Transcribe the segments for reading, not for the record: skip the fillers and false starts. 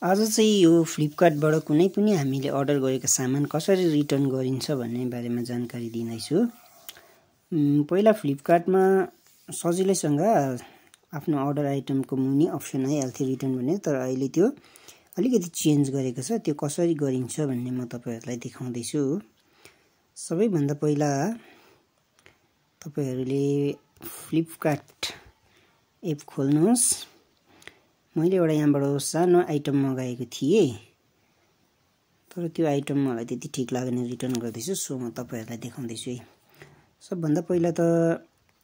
आज चाहिँ यो फ्लिपकार्टबाट कुनै पनि हामीले अर्डर गरेको सामान कसरी रिटर्न गरिन्छ भन्ने बारेमा जानकारी दिँदैछु। पहिला फ्लिपकार्टमा सजिलैसँग आफ्नो अर्डर आइटमको मुनि अप्सन आइहाल्थ्यो रिटर्न भन्ने, तर अहिले त्यो अलिकति चेन्ज गरेको छ। त्यो कसरी गरिन्छ भन्ने म तपाईहरुलाई देखाउँदैछु। सबैभन्दा पहिला तपाईहरुले फ्लिपकार्ट एप खोल्नुहोस्। मैले एउटा यहाँबाट सानो आइटम मगाएको थिएँ, तर त्यो आइटम मलाई त्यति ठीक लागेन, रिटर्न गर्दैछु। सो म तपाईहरुलाई देखाउँदैछु है। सबभन्दा पहिला त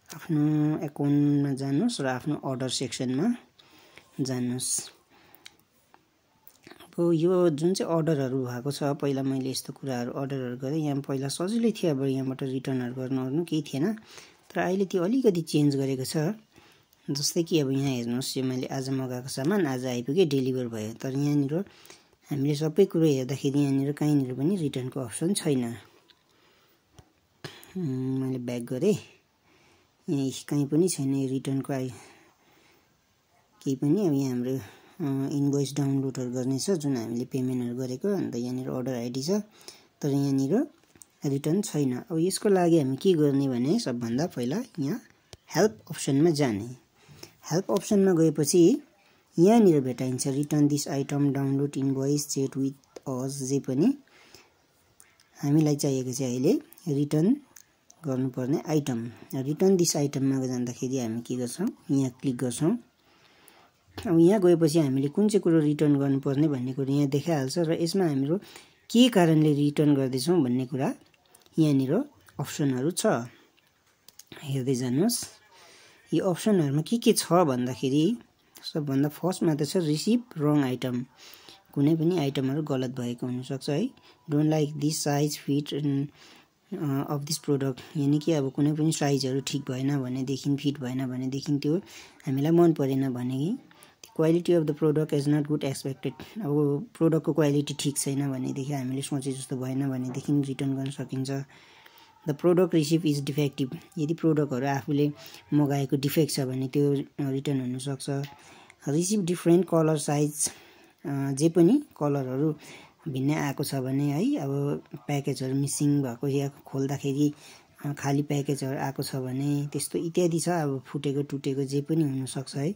आफ्नो अकाउन्टमा जानुहोस् र आफ्नो अर्डर सेक्सनमा जानुहोस्। अब यो जुन चाहिँ अर्डरहरु भएको छ, पहिला मैले यस्तो कुराहरु अर्डरहरु गरे, यहाँ पहिला सजिलै थियो। अब यहाँबाट रिटर्नहरु गर्नु केही थिएन, तर अहिले त्यो अलिकति चेन्ज गरेको छ। जस्तै कि अब यहाँ हेर्नुहोस्, यो मैले आज मगाएको सामान आज आइपुग्यो, डेलिभर भयो। तर यहाँनिर हामीले सबै कुरा हेर्दाखेरि यहाँनिर कहीँनिर पनि रिटर्नको अप्सन छैन। मैले ब्याक गरे, यहाँ कहीँ पनि छैन रिटर्नको केही पनि। अब यहाँ हाम्रो इन्भोइस डाउनलोडहरु गर्ने छ, जुन हामीले पेमेन्टहरु गरेको। अन्त यहाँनिर अर्डर आइडी छ, तर यहाँनिर रिटर्न छैन। अब यसको लागि हामी के गर्ने भने सबभन्दा पहिला यहाँ हेल्प अप्सनमा जाने। हेल्प अप्सनमा गएपछि यहाँनिर भेटाइन्छ return this item, download invoice, chat with us. जे पनि हामीलाई चाहिएको चाहिँ अहिले रिटर्न गर्नुपर्ने आइटम। रिटर्न दिस आइटममा जाँदाखेरि हामी के गर्छौं, यहाँ क्लिक गर्छौं। अब यहाँ गएपछि हामीले कुन चाहिँ कुरो रिटर्न गर्नुपर्ने भन्ने कुरा यहाँ देखाइहाल्छ, र यसमा हाम्रो के कारणले रिटर्न गर्दैछौं भन्ने कुरा यहाँनिर अप्सनहरु छ। हेर्दै जानुहोस्। यो अप्सनहरुमा के छ भन्दाखेरि सबभन्दा फर्स्टमा त छ रिसिभ रङ आइटम। कुनै पनि आइटमहरु गलत भएको हुन सक्छ है। Don't like this size fit of this product, यानी कि अब कुनै पनि साइजहरु ठीक भएन भनेदेखि, फिट भएन भनेदेखि, त्यो हामीलाई मन परेन भने, quality of the product is not good expected, अब प्रोडक्टको क्वालिटी ठीक छैन भनेदेखि, हामीले सोचे जस्तो भएन भनेदेखि रिटर्न गर्न सकिन्छ। The product receive is defective, यदि प्रोडक्टहरु आफूले मगाएको डिफेक्ट छ भने त्यो रिटर्न हुन सक्छ। रिसिभ डिफरेन्ट कलर साइज, जे पनि कलरहरु भिन्न आएको छ भने है, अब प्याकेजहरु मिसिङ भएको या खोल्दाखेरि खाली प्याकेजहरु आएको छ भने, त्यस्तो इत्यादि छ। अब फुटेको टुटेको जे पनि हुन सक्छ है।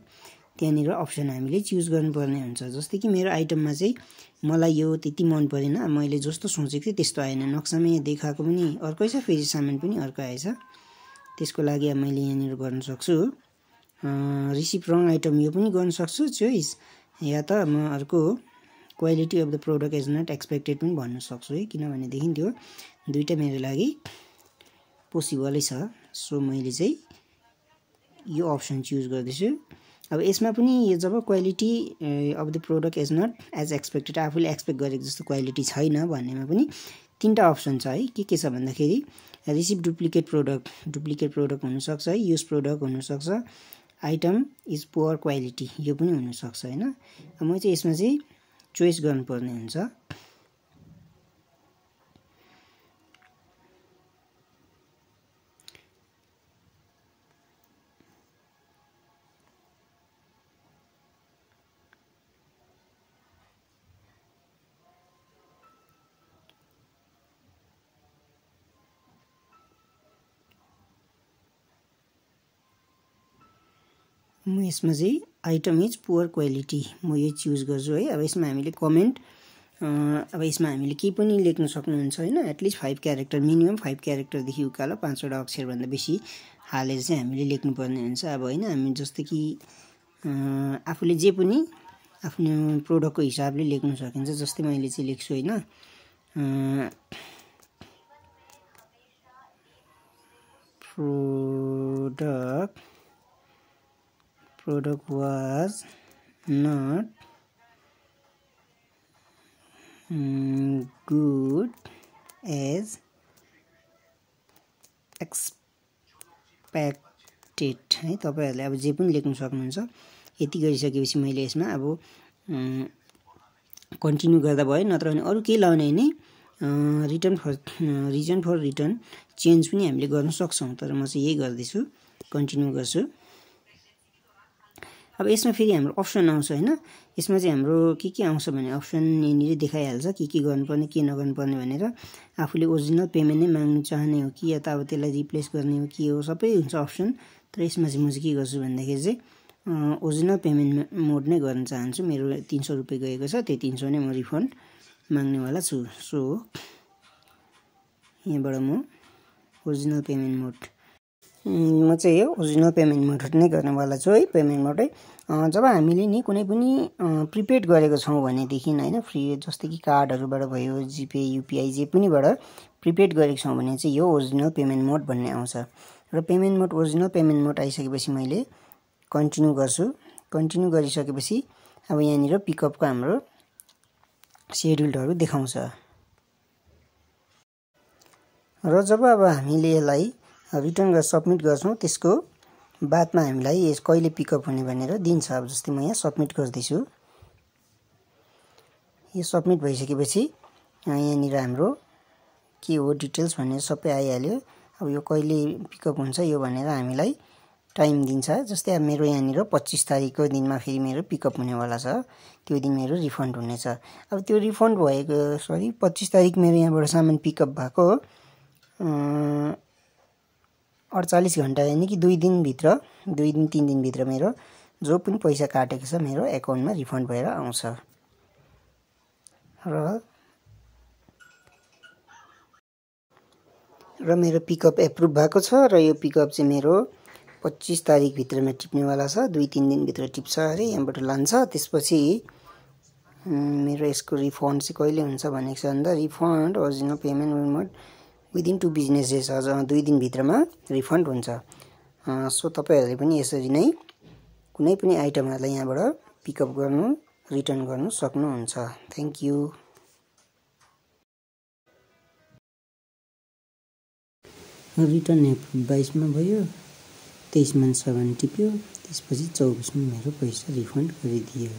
त्यहाँनिर अप्सन हामीले चुज गर्नुपर्ने हुन्छ। जस्तै कि मेरो आइटममा चाहिँ मलाई यो त्यति मन परेन, मैले जस्तो सोचेको थिएँ त्यस्तो आएन। नक्सामा यहाँ देखाएको पनि अर्कै छ, फेरि सामान पनि अर्को आएछ। त्यसको लागि अब मैले यहाँनिर गर्न सक्छु रिसिभ रङ आइटम, यो पनि गर्न सक्छु चोइस, या त म अर्को quality of the product is not expected पनि भन्न सक्छु है। किनभनेदेखि त्यो दुईटा मेरो लागि पोसिबलै छ। सो मैले चाहिँ यो अप्सन चुज गर्दैछु। अब यसमा पनि यो जब quality of the product is not as expected, आफूले एक्सपेक्ट गरेको जस्तो क्वालिटी छैन भन्नेमा पनि तीनटा अप्सन छ है। के छ भन्दाखेरि रिसिभ डुप्लिकेट प्रोडक्ट हुन सक्छ है, युज प्रोडक्ट हुन सक्छ, आइटम इज पुअर क्वालिटी, यो पनि हुन सक्छ हैन। म चाहिँ यसमा चाहिँ चोइस गर्नुपर्ने हुन्छ। म यसमा चाहिँ आइटम इज पुअर क्वालिटी म यो चुज गर्छु है। अब यसमा हामीले कमेन्ट, अब यसमा हामीले के पनि लेख्न सक्नुहुन्छ हैन। एटलिस्ट 5 क्यारेक्टर, मिनिमम 5 क्यारेक्टर देखि उकालो 5 वटा अक्षर भन्दा बेसी हालेर चाहिँ हामीले लेख्नु पर्ने हुन्छ। अब हैन, हामी जस्तै कि आफूले जे पनि आफ्नो प्रोडक्टको हिसाबले लेख्न सकिन्छ। जस्तै मैले चाहिँ लेख्छु हैन, product was not good as expected है। तपाईहरुले अब जे पनि लेख्न सक्नुहुन्छ। यति गरिसकेपछि मैले यसमा अब कन्टिन्यू गर्दा भयो, नत्र भने अरु केही लाउने हैन। रिजन फर रिटर्न चेन्ज पनि हामीले गर्न सक्छौं, तर म चाहिँ यही गर्दैछु, कन्टिन्यू गर्छु। अब यसमा फेरि हाम्रो अप्सन आउँछ हैन। यसमा चाहिँ हाम्रो के आउँछ भने अप्सन यहाँनिर देखाइहाल्छ के गर्नुपर्ने के नगर्नुपर्ने भनेर। आफूले ओरिजिनल पेमेन्ट नै माग्नु चाहने हो कि या त अब त्यसलाई रिप्लेस गर्ने हो के हो सबै हुन्छ अप्सन। तर यसमा चाहिँ म चाहिँ के गर्छु भन्दाखेरि चाहिँ ओरिजिनल पेमेन्ट मोड नै गर्न चाहन्छु। मेरो 300 रुपैयाँ गएको छ, त्यो 300 नै म रिफन्ड माग्नेवाला छु। सो यहाँबाट म ओरिजिनल पेमेन्ट मोड म चाहिँ यो ओरिजिनल पेमेन्ट मोड नै गर्नेवाला छु है। पेमेन्ट मोड है जब हामीले नि कुनै पनि प्रिपेड गरेको छौँ भनेदेखि होइन, फ्री जस्तै कि कार्डहरूबाट भयो, जिपे युपिआई जे पनिबाट प्रिपेड गरेको छौँ भने चाहिँ यो ओरिजिनल पेमेन्ट मोड भन्ने आउँछ। र पेमेन्ट मोड ओरिजिनल पेमेन्ट मोड आइसकेपछि मैले कन्टिन्यू गर्छु। कन्टिन्यू गरिसकेपछि अब यहाँनिर पिकअपको हाम्रो सेड्युलहरू देखाउँछ। र जब अब हामीले यसलाई रिटर्न गरेर सब्मिट गर्छौँ त्यसको बादमा हामीलाई यस कहिले पिकअप हुने भनेर दिन्छ। अब जस्तै म यहाँ सब्मिट गर्दैछु। यो सब्मिट भइसकेपछि यहाँनिर हाम्रो के हो डिटेल्स भनेर सबै आइहाल्यो। अब यो कहिले पिकअप हुन्छ यो भनेर हामीलाई टाइम दिन्छ। जस्तै अब मेरो यहाँनिर 25 तारिकको दिनमा फेरि मेरो पिकअप हुनेवाला छ, त्यो दिन मेरो रिफन्ड हुनेछ। अब त्यो रिफन्ड भएको 25 तारिक मेरो यहाँबाट सामान पिकअप भएको 48 घन्टा यानि कि 2 दिनभित्र 2 दिन 3 दिनभित्र मेरो जो पनि पैसा काटेको छ मेरो एकाउन्टमा रिफन्ड भएर आउँछ। र मेरो पिकअप एप्रुभ भएको छ र यो पिकअप चाहिँ मेरो 25 तारिकभित्रमा टिप्नेवाला छ। 2-3 दिनभित्र टिप्छ अरे, यहाँबाट लान्छ। त्यसपछि मेरो यसको रिफन्ड चाहिँ कहिले हुन्छ भनेको छ भन्दा रिफन्ड ओरिजिनल पेमेन्ट मोड विदिन 2 बिजनेस डेज, अझ 2 दिनभित्रमा रिफन्ड हुन्छ। सो तपाईहरूले पनि यसरी नै कुनै पनि आइटमहरूलाई यहाँबाट पिकअप गर्नु रिटर्न गर्नु सक्नुहुन्छ। Thank you. रिटर्न एप्रुभ 22 मा भयो, 23 मा 7 टिप्यो, त्यसपछि 24 मा मेरो पैसा रिफन्ड गरिदियो।